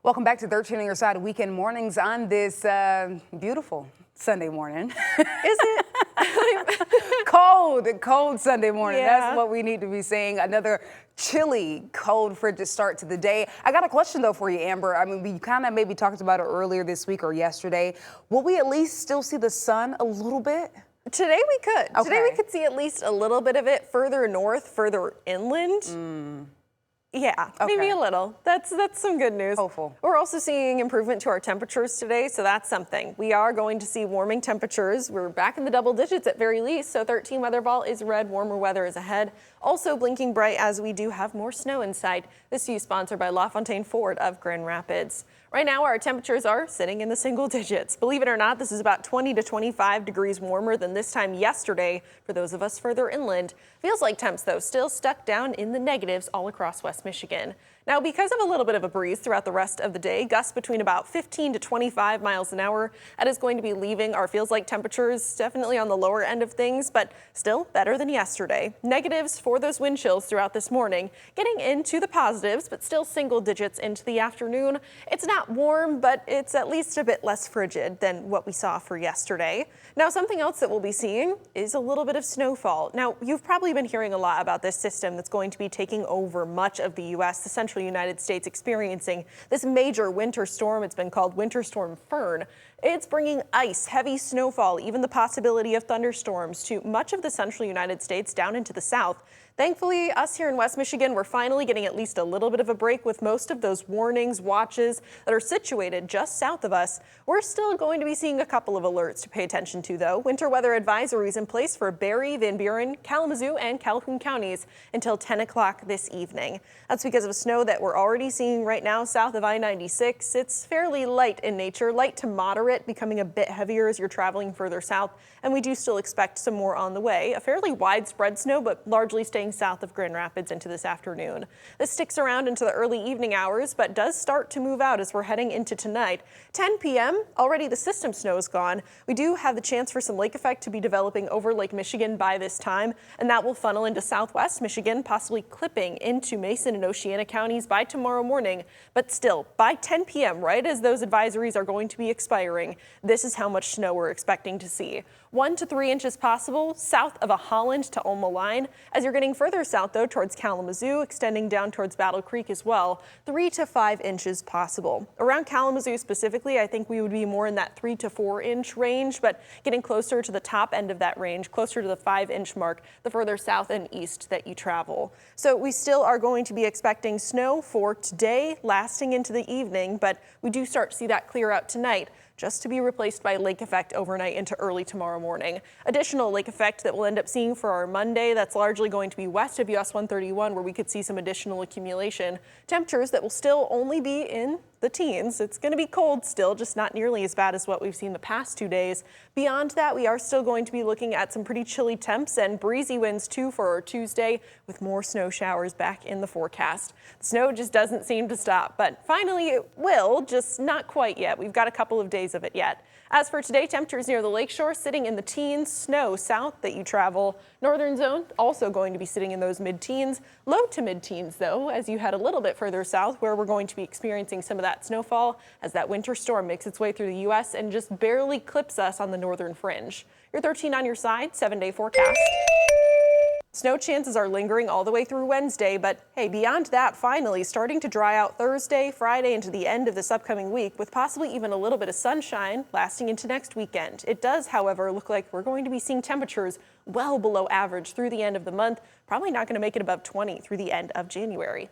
Welcome back to 13 on your side weekend mornings on this beautiful Sunday morning. Is it? Cold Sunday morning. Yeah. That's what we need to be seeing. Another chilly, cold, frigid start to the day. I got a question though for you, Amber. I mean, we kind of maybe talked about it earlier this week or yesterday. Will we at least still see the sun a little bit? Today we could. Okay. Today we could see at least a little bit of it further north, further inland. Yeah, maybe a little. That's some good news. Hopeful. We're also seeing improvement to our temperatures today, so that's something. We are going to see warming temperatures. We're back in the double digits at very least, so 13 weather ball is red, warmer weather is ahead. Also blinking bright as we do have more snow in sight. This view sponsored by LaFontaine Ford of Grand Rapids. Right now, our temperatures are sitting in the single digits. Believe it or not, this is about 20 to 25 degrees warmer than this time yesterday for those of us further inland. Feels like temps, though, still stuck down in the negatives all across West Michigan. Now, because of a little bit of a breeze throughout the rest of the day, gusts between about 15 to 25 miles an hour, that is going to be leaving our feels like temperatures definitely on the lower end of things, but still better than yesterday. Negatives for those wind chills throughout this morning, getting into the positives, but still single digits into the afternoon. It's not warm, but it's at least a bit less frigid than what we saw for yesterday. Now, something else that we'll be seeing is a little bit of snowfall. Now, you've probably been hearing a lot about this system that's going to be taking over much of the U.S., the central United States, experiencing this major winter storm. It's been called Winter Storm Fern. It's bringing ice, heavy snowfall, even the possibility of thunderstorms to much of the central United States down into the south. Thankfully, us here in West Michigan, we're finally getting at least a little bit of a break with most of those warnings, watches that are situated just south of us. We're still going to be seeing a couple of alerts to pay attention to, though. Winter weather advisories in place for Barry, Van Buren, Kalamazoo, and Calhoun counties until 10 o'clock this evening. That's because of snow that we're already seeing right now south of I-96. It's fairly light in nature, light to moderate, becoming a bit heavier as you're traveling further south. And we do still expect some more on the way. A fairly widespread snow, but largely staying south of Grand Rapids into this afternoon. This sticks around into the early evening hours, but does start to move out as we're heading into tonight. 10 p.m., already the system snow is gone. We do have the chance for some lake effect to be developing over Lake Michigan by this time, and that will funnel into southwest Michigan, possibly clipping into Mason and Oceana counties by tomorrow morning. But still, by 10 p.m., right as those advisories are going to be expiring, this is how much snow we're expecting to see. 1 to 3 inches possible south of a Holland to Alma line. As you're getting further south, though, towards Kalamazoo, extending down towards Battle Creek as well, 3 to 5 inches possible. Around Kalamazoo specifically, I think we would be more in that 3 to 4 inch range, but getting closer to the top end of that range, closer to the 5-inch mark, the further south and east that you travel. So we still are going to be expecting snow for today, lasting into the evening, but we do start to see that clear out tonight, just to be replaced by lake effect overnight into early tomorrow morning. Additional lake effect that we'll end up seeing for our Monday, that's largely going to be west of US 131, where we could see some additional accumulation. Temperatures that will still only be in the teens. It's going to be cold still, just not nearly as bad as what we've seen the past 2 days. Beyond that, we are still going to be looking at some pretty chilly temps and breezy winds too for our Tuesday, with more snow showers back in the forecast. The snow just doesn't seem to stop, but finally it will, just not quite yet. We've got a couple of days of it yet. As for today, temperatures near the lakeshore sitting in the teens, snow south that you travel. Northern zone also going to be sitting in those mid-teens, low to mid-teens though, as you head a little bit further south, where we're going to be experiencing some of that snowfall as that winter storm makes its way through the U.S. and just barely clips us on the northern fringe. Your 13 on your side, 7-day forecast. Snow chances are lingering all the way through Wednesday, but hey, beyond that, finally starting to dry out Thursday, Friday, into the end of this upcoming week, with possibly even a little bit of sunshine lasting into next weekend. It does, however, look like we're going to be seeing temperatures well below average through the end of the month, probably not going to make it above 20 through the end of January.